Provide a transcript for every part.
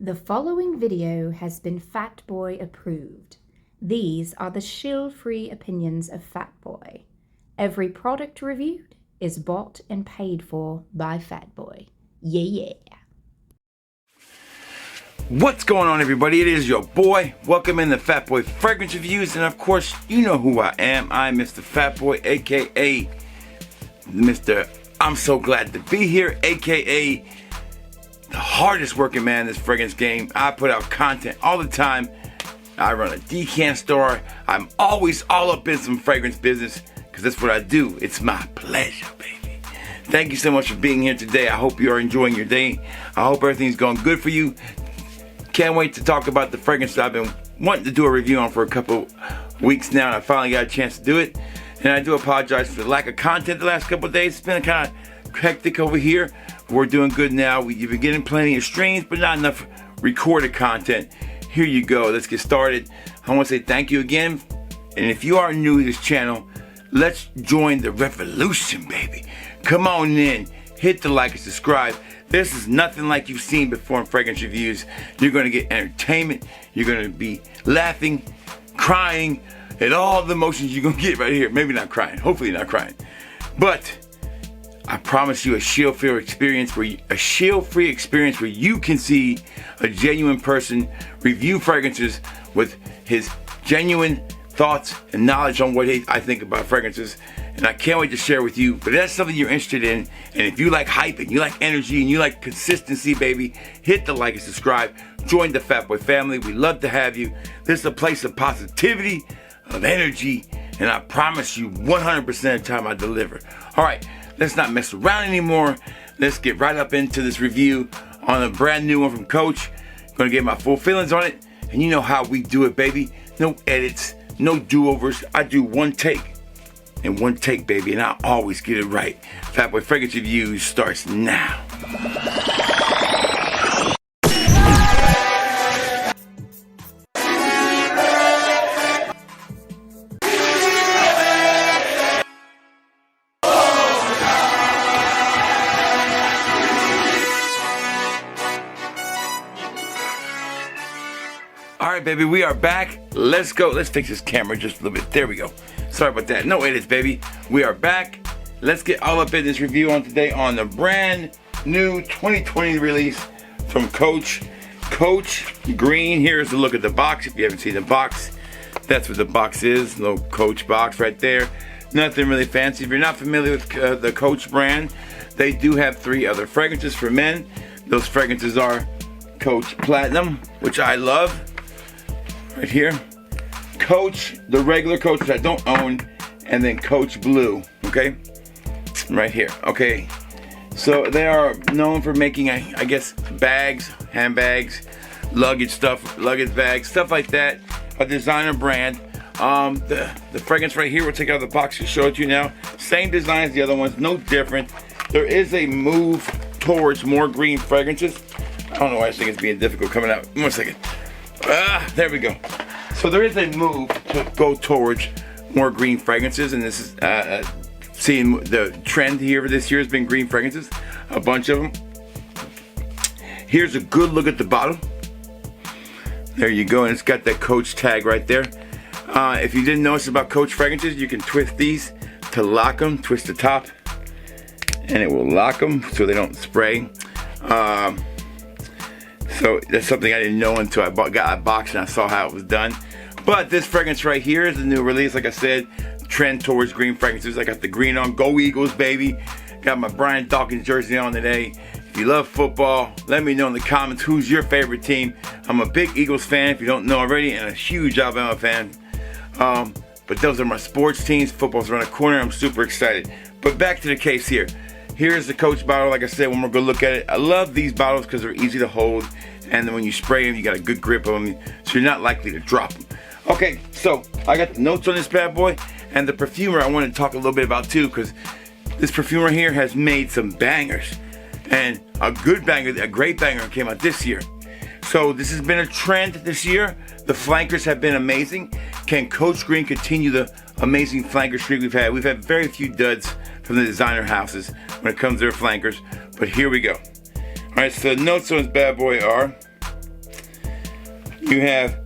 The following video has been Fatboy approved. These are the shill-free opinions of Fatboy. Every product reviewed is bought and paid for by Fatboy. Yeah. What's going on, everybody? It is your boy. Welcome in the Fatboy Fragrance Reviews, and of course, you know who I am. I'm Mr. Fatboy, aka Mr. I'm so glad to be here, aka the hardest working man in this fragrance game. I put out content all the time. I run a decant store. I'm always all up in some fragrance business because that's what I do. It's my pleasure, baby. Thank you so much for being here today. I hope you are enjoying your day. I hope everything's going good for you. Can't wait to talk about the fragrance that I've been wanting to do a review on for a couple weeks now, and I finally got a chance to do it. And I do apologize for the lack of content the last couple of days. It's been kind of hectic over here. We're doing good now. You've been getting plenty of streams, but not enough recorded content. Here you go. Let's get started. I want to say thank you again. And if you are new to this channel, let's join the revolution, baby. Come on in. Hit the like and subscribe. This is nothing like you've seen before in fragrance reviews. You're going to get entertainment. You're going to be laughing, crying, and all the emotions you're going to get right here. Maybe not crying. Hopefully not crying. But I promise you a shield-free experience where you can see a genuine person review fragrances with his genuine thoughts and knowledge on what I think about fragrances. And I can't wait to share with you. But if that's something you're interested in, and if you like hype and you like energy and you like consistency, baby, hit the like and subscribe. Join the Fatboy family. We love to have you. This is a place of positivity, of energy, and I promise you 100% of the time I deliver. All right. Let's not mess around anymore. Let's get right up into this review on a brand new one from Coach. Gonna get my full feelings on it. And you know how we do it, baby. No edits, no do-overs. I do one take. And one take, baby, and I always get it right. Fatboy Fragrance Reviews starts now. Alright, baby, we are back. Let's go. Let's fix this camera just a little bit. There we go. Sorry about that. No edits, baby. We are back. Let's get all up in this review on today on the brand new 2020 release from Coach. Coach Green. Here's a look at the box. If you haven't seen the box, that's what the box is. Little Coach box right there. Nothing really fancy. If you're not familiar with the Coach brand, they do have 3 other fragrances for men. Those fragrances are Coach Platinum, which I love. Right here, Coach, the regular Coach, which I don't own, and then Coach Blue, okay? Right here, okay? So they are known for making, I guess, bags, handbags, luggage bags, stuff like that. A designer brand. The fragrance right here, we'll take out of the box and show it to you now. Same design as the other ones, no different. There is a move towards more green fragrances. I don't know why I think it's being difficult coming out. 1 second. There we go. So there is a move to go towards more green fragrances, and this is seeing the trend here this year has been green fragrances, a bunch of them. Here's a good look at the bottle. There you go, and it's got that Coach tag right there. If you didn't notice about Coach fragrances, you can twist these to lock them. Twist the top, and it will lock them so they don't spray. So that's something I didn't know until I got a box and I saw how it was done. But this fragrance right here is a new release. Like I said, trend towards green fragrances. I got the green on. Go Eagles, baby. Got my Brian Dawkins jersey on today. If you love football, let me know in the comments who's your favorite team. I'm a big Eagles fan, if you don't know already, and a huge Alabama fan. But those are my sports teams. Football's around the corner. I'm super excited. But back to the case here. Here's the Coach bottle. Like I said, when we're going to look at it, I love these bottles because they're easy to hold. And then when you spray them, you got a good grip on them, so you're not likely to drop them. Okay, so I got the notes on this bad boy, and the perfumer I want to talk a little bit about too, because this perfumer here has made some bangers. And a good banger, a great banger came out this year. So this has been a trend this year. The flankers have been amazing. Can Coach Green continue the amazing flanker streak we've had? We've had very few duds from the designer houses when it comes to their flankers, but here we go. Alright, so the notes on this bad boy are You have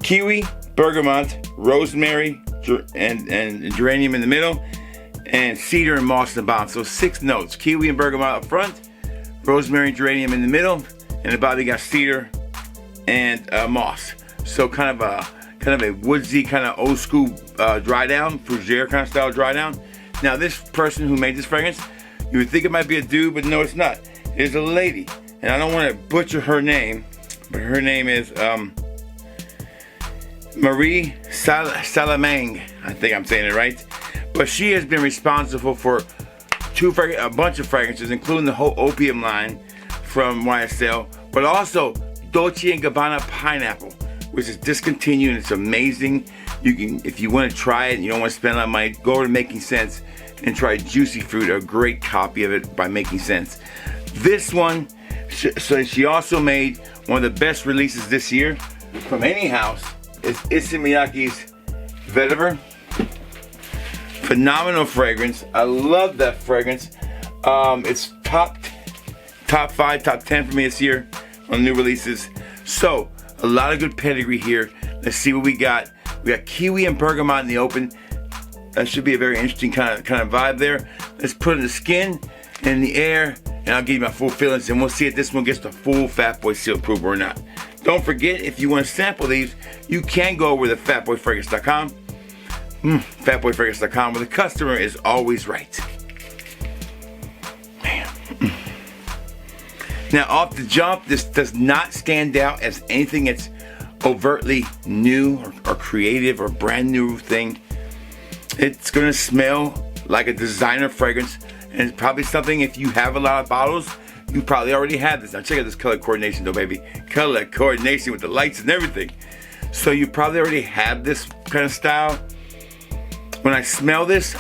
kiwi, bergamot, rosemary, and geranium in the middle, and cedar and moss in the bottom. So 6 notes: kiwi and bergamot up front, rosemary and geranium in the middle, and the bottom you got cedar and moss. So kind of a woodsy, kind of old school dry down, fougere kind of style dry down. Now this person who made this fragrance, you would think it might be a dude, but no, it's not. It's a lady, and I don't want to butcher her name, but her name is Marie Salamang. I think I'm saying it right. But she has been responsible for a bunch of fragrances, including the whole opium line from YSL, but also Dolce & Gabbana Pineapple, which is discontinued, and it's amazing. You can, if you want to try it and you don't want to spend a lot of money, go over to Making Sense and try Juicy Fruit, a great copy of it by Making Sense. This one, so she also made one of the best releases this year from any house. It's Issey Miyake's Vetiver. Phenomenal fragrance. I love that fragrance. It's top 5, top 10 for me this year on new releases. So a lot of good pedigree here. Let's see what we got. We got kiwi and bergamot in the open. That should be a very interesting kind of vibe there. Let's put it in the skin and in the air, and I'll give you my full feelings, and we'll see if this one gets the full Fat Boy seal approval or not. Don't forget, if you want to sample these, you can go over to fatboyfragrance.com. Fatboyfragrance.com, where the customer is always right. Man. Now, off the jump, this does not stand out as anything that's overtly new or creative or brand new thing. It's gonna smell like a designer fragrance, and it's probably something, if you have a lot of bottles, you probably already have this. Now check out this color coordination though, baby. Color coordination with the lights and everything. So you probably already have this kind of style. When I smell this,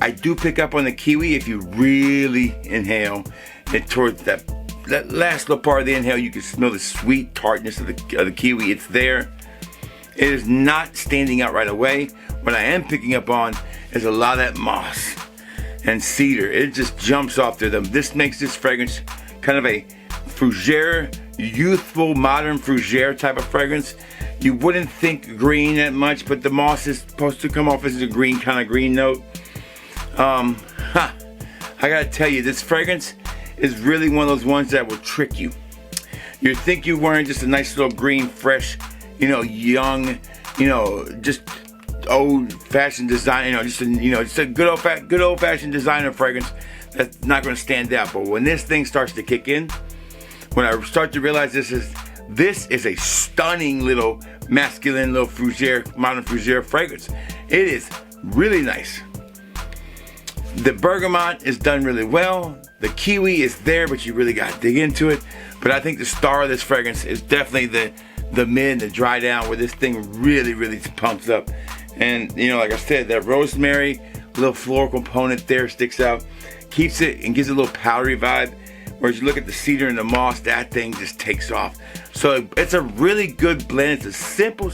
I do pick up on the kiwi. If you really inhale it towards that last little part of the inhale, you can smell the sweet tartness of the kiwi. It's there. It is not standing out right away. What I am picking up on is a lot of that moss and cedar. It just jumps off there. This makes this fragrance kind of a fougere, youthful, modern fougere type of fragrance. You wouldn't think green that much, but the moss is supposed to come off as a green, kind of green note. I gotta tell you, this fragrance is really one of those ones that will trick you. You think you're wearing just a nice little green, fresh, young, just old-fashioned design, just a good old-fashioned designer fragrance that's not going to stand out. But when this thing starts to kick in, when I start to realize this is a stunning little masculine little fougere, modern fougere fragrance. It is really nice. The bergamot is done really well. The kiwi is there, but you really got to dig into it. But I think the star of this fragrance is definitely the mid, the dry down, where this thing really, really pumps up. And like I said, that rosemary, little floral component there sticks out, keeps it and gives it a little powdery vibe. Whereas you look at the cedar and the moss, that thing just takes off. So it's a really good blend. It's a simple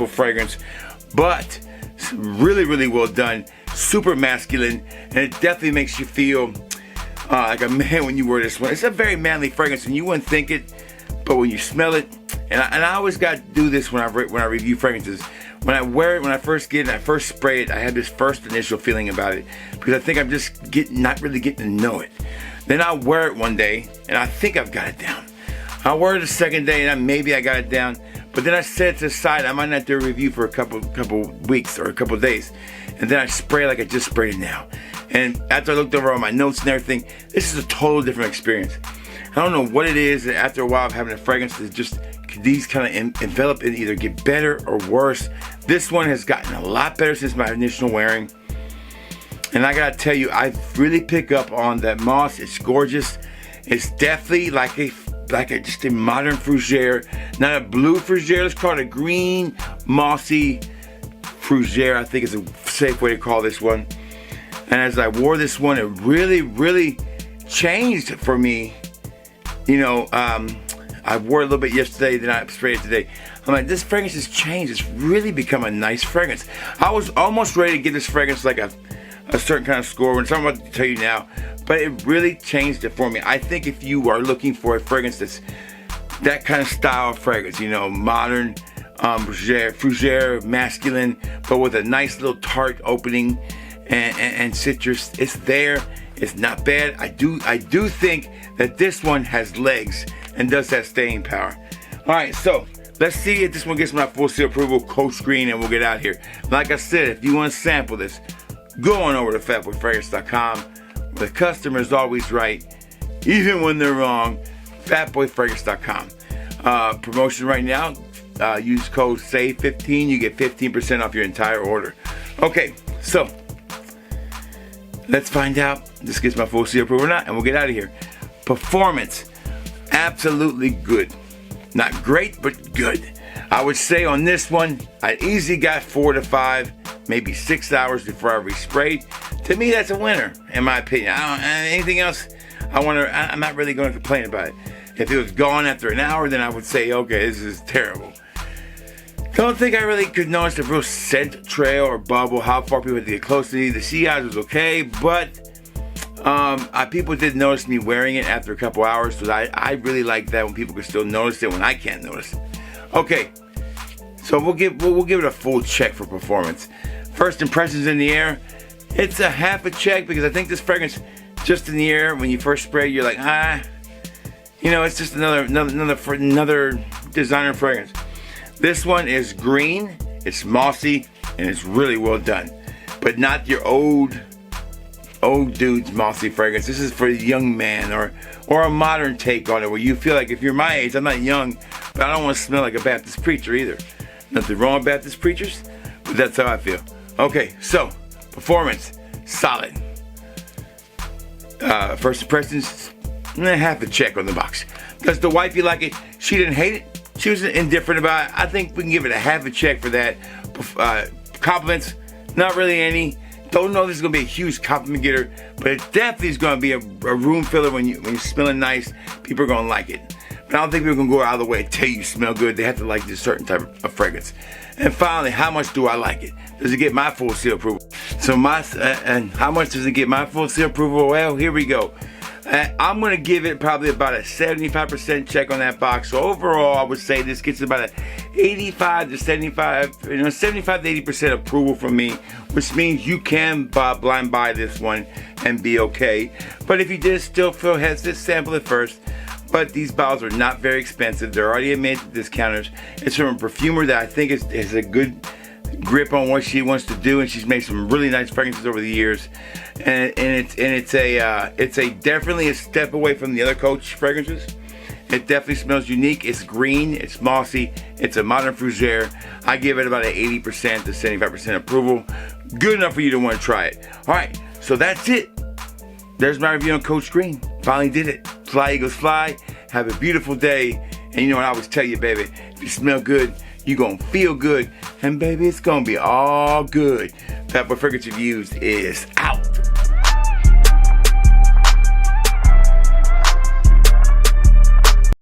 fragrance, but it's really, really well done. Super masculine, and it definitely makes you feel like a man when you wear this one. It's a very manly fragrance, and you wouldn't think it, but when you smell it, and I always got to do this when I review fragrances. When I wear it, when I first get it, and I first spray it, I have this first initial feeling about it, because I think I'm just not really getting to know it. Then I'll wear it one day, and I think I've got it down. I'll wear it the second day, and maybe I got it down. But then I set it to the side. I might not do a review for a couple weeks or a couple days. And then I spray like I just sprayed it now. And after I looked over all my notes and everything, this is a total different experience. I don't know what it is. After a while of having a fragrance, it's just these kind of envelop and either get better or worse. This one has gotten a lot better since my initial wearing. And I gotta tell you, I really pick up on that moss. It's gorgeous. It's definitely like just a modern fougere, not a blue fougere. Let's call it a green, mossy fougere, I think is a safe way to call this one. And as I wore this one, it really, really changed for me. I wore it a little bit yesterday, then I sprayed it today. I'm like, this fragrance has changed. It's really become a nice fragrance. I was almost ready to give this fragrance like a certain kind of score, which I'm about to tell you now, but it really changed it for me. I think if you are looking for a fragrance that's that kind of style of fragrance, you know, modern, fougere, masculine, but with a nice little tart opening and citrus. It's there. It's not bad. I do think that this one has legs and does have staying power. All right, so let's see if this one gets my full seal approval, coat screen, and we'll get out of here. Like I said, if you want to sample this, go on over to fatboyfragrance.com. The customer is always right, even when they're wrong. fatboyfragrance.com. Promotion right now. Use code SAVE15. You get 15% off your entire order. Okay, so let's find out if this gets my full seal approval or not, and we'll get out of here. Performance, absolutely good. Not great, but good. I would say on this one, I easily got 4 to 5, maybe 6 hours before I resprayed. To me, that's a winner, in my opinion. Anything else, I'm not really going to complain about it. If it was gone after an hour, then I would say, okay, this is terrible. Don't think I really could notice a real scent trail or bubble, how far people had to get close to me. The CIs was okay, but people did notice me wearing it after a couple hours, so I really like that when people can still notice it when I can't notice it. Okay, so we'll give it a full check for performance. First impressions in the air, it's a half a check because I think this fragrance, just in the air, when you first spray, you're like, you know, it's just another designer fragrance. This one is green, it's mossy, and it's really well done. But not your old dude's mossy fragrance. This is for a young man or a modern take on it, where you feel like, if you're my age, I'm not young, but I don't want to smell like a Baptist preacher either. Nothing wrong with Baptist preachers, but that's how I feel. Okay, so performance, solid. First impressions, half a check on the box. Does the wifey like it? She didn't hate it. She was indifferent about it. I think we can give it a half a check for that. Compliments, not really any. Don't know if this is going to be a huge compliment getter, but it definitely is going to be a room filler when you're smelling nice. People are going to like it. But I don't think people are going to go out of the way and tell you smell good. They have to like this certain type of fragrance. And finally, how much do I like it? Does it get my full seal approval? So and how much does it get my full seal approval? Well, here we go. I'm going to give it probably about a 75% check on that box. So overall, I would say this gets about a 85 to 75, 75 to 80% approval from me, which means you can blind buy this one and be okay. But if you did still feel hesitant, sample it first. But these bottles are not very expensive. They're already made to discounters. It's from a perfumer that I think is a good grip on what she wants to do, and she's made some really nice fragrances over the years. And it's definitely a step away from the other Coach fragrances. It definitely smells unique. It's green, it's mossy, it's a modern fougere. I give it about an 80% to 75% approval. Good enough for you to want to try it. All right, so that's it. There's my review on Coach Green. Finally did it. Fly Eagles fly. Have a beautiful day. And you know what I always tell you, baby, if you smell good, you're going to feel good. And baby, it's going to be all good. Fatboy Fragrance Reviews is out.